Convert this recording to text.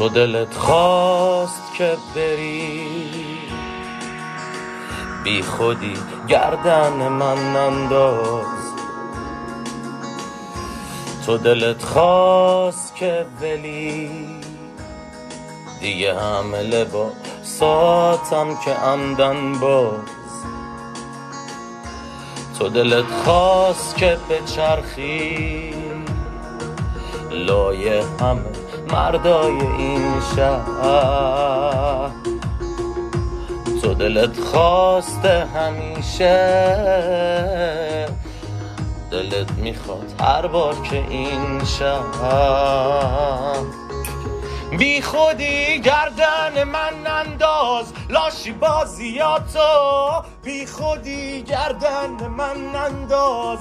تو دلت خواست که بری بی خودی گردن من انداز. تو دلت خواست که ولی دیگه همه لباساتم که عمدن باز. تو دلت خواست که بچرخی لایه همه مردای این شهر. تو دلت خواسته همیشه، دلت میخواد هر بار که این شهر بی خودی گردن من انداز. لاشی بازیاتو بی خودی گردن من انداز.